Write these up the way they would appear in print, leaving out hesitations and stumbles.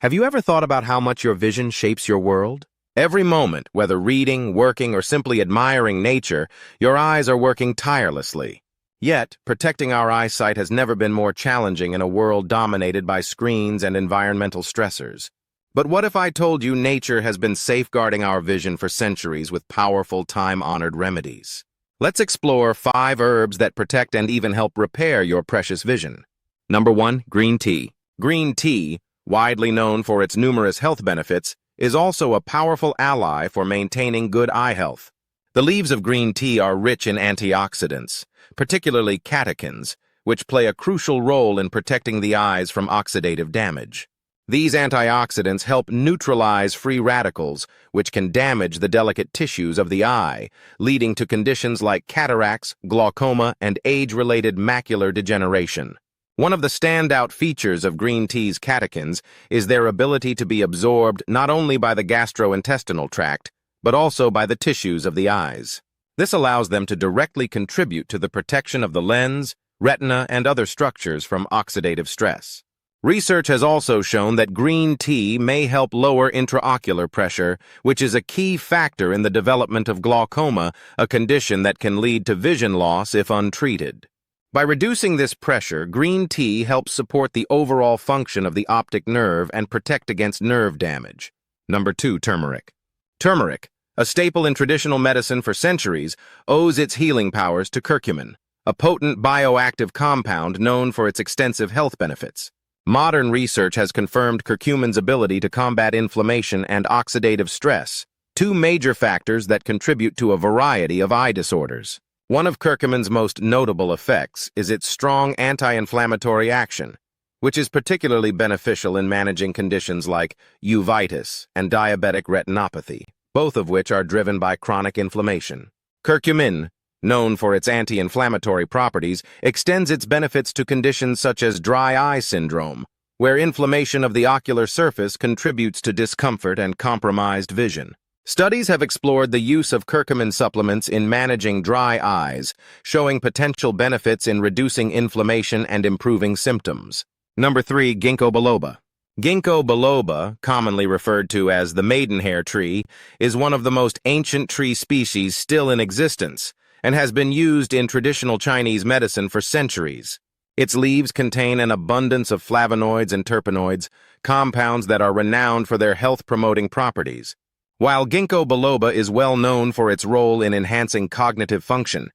Have you ever thought about how much your vision shapes your world? Every moment, whether reading, working, or simply admiring nature, your eyes are working tirelessly. Yet, protecting our eyesight has never been more challenging in a world dominated by screens and environmental stressors. But what if I told you nature has been safeguarding our vision for centuries with powerful, time-honored remedies? Let's explore 5 herbs that protect and even help repair your precious vision. Number 1, green tea. Green tea, widely known for its numerous health benefits, is also a powerful ally for maintaining good eye health. The leaves of green tea are rich in antioxidants, particularly catechins, which play a crucial role in protecting the eyes from oxidative damage. These antioxidants help neutralize free radicals, which can damage the delicate tissues of the eye, leading to conditions like cataracts, glaucoma, and age-related macular degeneration. One of the standout features of green tea's catechins is their ability to be absorbed not only by the gastrointestinal tract, but also by the tissues of the eyes. This allows them to directly contribute to the protection of the lens, retina, and other structures from oxidative stress. Research has also shown that green tea may help lower intraocular pressure, which is a key factor in the development of glaucoma, a condition that can lead to vision loss if untreated. By reducing this pressure, green tea helps support the overall function of the optic nerve and protect against nerve damage. Number 2, turmeric. Turmeric, a staple in traditional medicine for centuries, owes its healing powers to curcumin, a potent bioactive compound known for its extensive health benefits. Modern research has confirmed curcumin's ability to combat inflammation and oxidative stress, 2 major factors that contribute to a variety of eye disorders. One of curcumin's most notable effects is its strong anti-inflammatory action, which is particularly beneficial in managing conditions like uveitis and diabetic retinopathy, both of which are driven by chronic inflammation. Curcumin, known for its anti-inflammatory properties, extends its benefits to conditions such as dry eye syndrome, where inflammation of the ocular surface contributes to discomfort and compromised vision. Studies have explored the use of curcumin supplements in managing dry eyes, showing potential benefits in reducing inflammation and improving symptoms. Number 3, Ginkgo Biloba. Ginkgo Biloba, commonly referred to as the maidenhair tree, is one of the most ancient tree species still in existence and has been used in traditional Chinese medicine for centuries. Its leaves contain an abundance of flavonoids and terpenoids, compounds that are renowned for their health-promoting properties. While Ginkgo Biloba is well known for its role in enhancing cognitive function,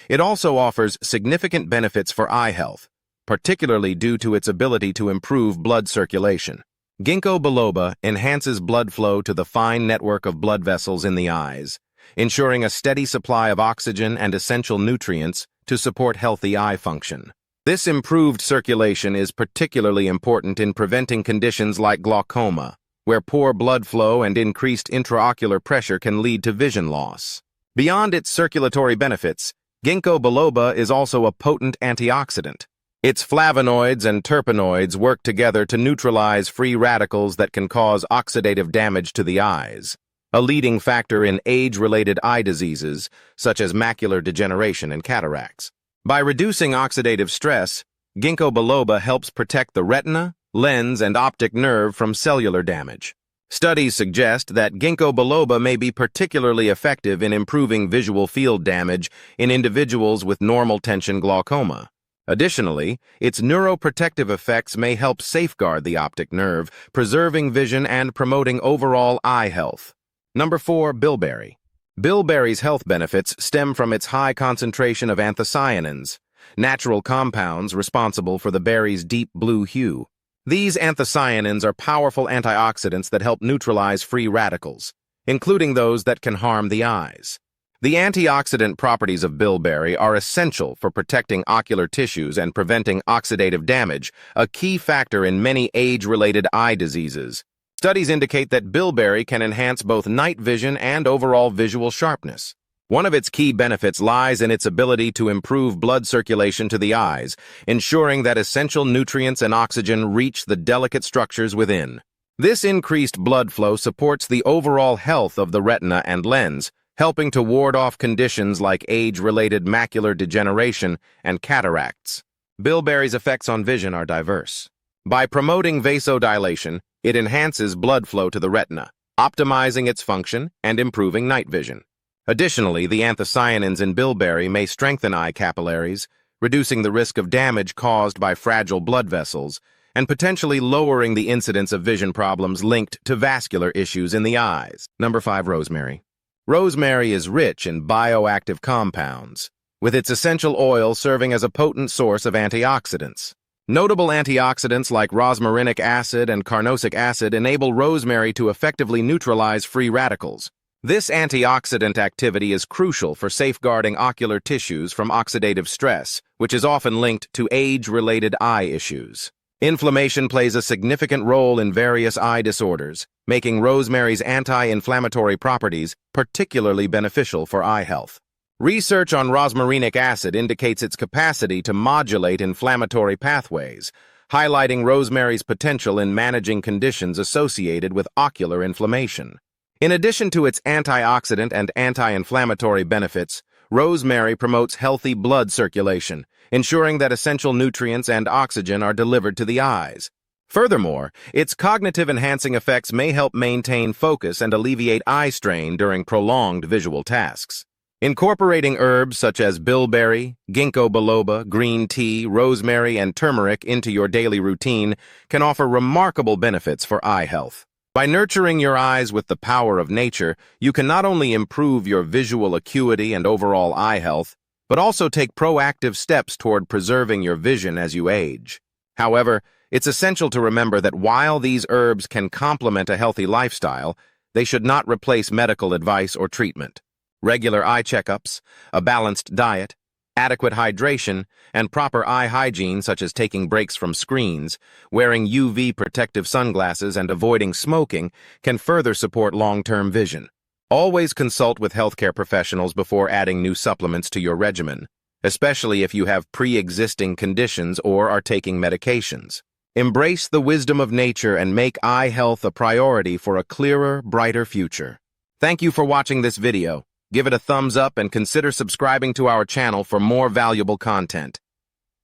it also offers significant benefits for eye health, particularly due to its ability to improve blood circulation. Ginkgo Biloba enhances blood flow to the fine network of blood vessels in the eyes, ensuring a steady supply of oxygen and essential nutrients to support healthy eye function. This improved circulation is particularly important in preventing conditions like glaucoma, where poor blood flow and increased intraocular pressure can lead to vision loss. Beyond its circulatory benefits, Ginkgo Biloba is also a potent antioxidant. Its flavonoids and terpenoids work together to neutralize free radicals that can cause oxidative damage to the eyes, a leading factor in age-related eye diseases such as macular degeneration and cataracts. By reducing oxidative stress, Ginkgo Biloba helps protect the retina, lens, and optic nerve from cellular damage. Studies suggest that Ginkgo Biloba may be particularly effective in improving visual field damage in individuals with normal tension glaucoma. Additionally, its neuroprotective effects may help safeguard the optic nerve, preserving vision and promoting overall eye health. Number 4, Billberry. Billberry's health benefits stem from its high concentration of anthocyanins, natural compounds responsible for the berry's deep blue hue. These anthocyanins are powerful antioxidants that help neutralize free radicals, including those that can harm the eyes. The antioxidant properties of bilberry are essential for protecting ocular tissues and preventing oxidative damage, a key factor in many age-related eye diseases. Studies indicate that bilberry can enhance both night vision and overall visual sharpness. One of its key benefits lies in its ability to improve blood circulation to the eyes, ensuring that essential nutrients and oxygen reach the delicate structures within. This increased blood flow supports the overall health of the retina and lens, helping to ward off conditions like age-related macular degeneration and cataracts. Bilberry's effects on vision are diverse. By promoting vasodilation, it enhances blood flow to the retina, optimizing its function and improving night vision. Additionally, the anthocyanins in Billberry may strengthen eye capillaries, reducing the risk of damage caused by fragile blood vessels, and potentially lowering the incidence of vision problems linked to vascular issues in the eyes. Number 5. Rosemary. Rosemary is rich in bioactive compounds, with its essential oil serving as a potent source of antioxidants. Notable antioxidants like rosmarinic acid and carnosic acid enable rosemary to effectively neutralize free radicals. This antioxidant activity is crucial for safeguarding ocular tissues from oxidative stress, which is often linked to age-related eye issues. Inflammation plays a significant role in various eye disorders, making rosemary's anti-inflammatory properties particularly beneficial for eye health. Research on rosmarinic acid indicates its capacity to modulate inflammatory pathways, highlighting rosemary's potential in managing conditions associated with ocular inflammation. In addition to its antioxidant and anti-inflammatory benefits, rosemary promotes healthy blood circulation, ensuring that essential nutrients and oxygen are delivered to the eyes. Furthermore, its cognitive-enhancing effects may help maintain focus and alleviate eye strain during prolonged visual tasks. Incorporating herbs such as bilberry, ginkgo biloba, green tea, rosemary, and turmeric into your daily routine can offer remarkable benefits for eye health. By nurturing your eyes with the power of nature, you can not only improve your visual acuity and overall eye health, but also take proactive steps toward preserving your vision as you age. However, it's essential to remember that while these herbs can complement a healthy lifestyle, they should not replace medical advice or treatment. Regular eye checkups, a balanced diet, adequate hydration, and proper eye hygiene such as taking breaks from screens, wearing UV protective sunglasses, and avoiding smoking can further support long-term vision. Always consult with healthcare professionals before adding new supplements to your regimen, especially if you have pre-existing conditions or are taking medications. Embrace the wisdom of nature and make eye health a priority for a clearer, brighter future. Thank you for watching this video. Give it a thumbs up and consider subscribing to our channel for more valuable content.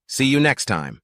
See you next time.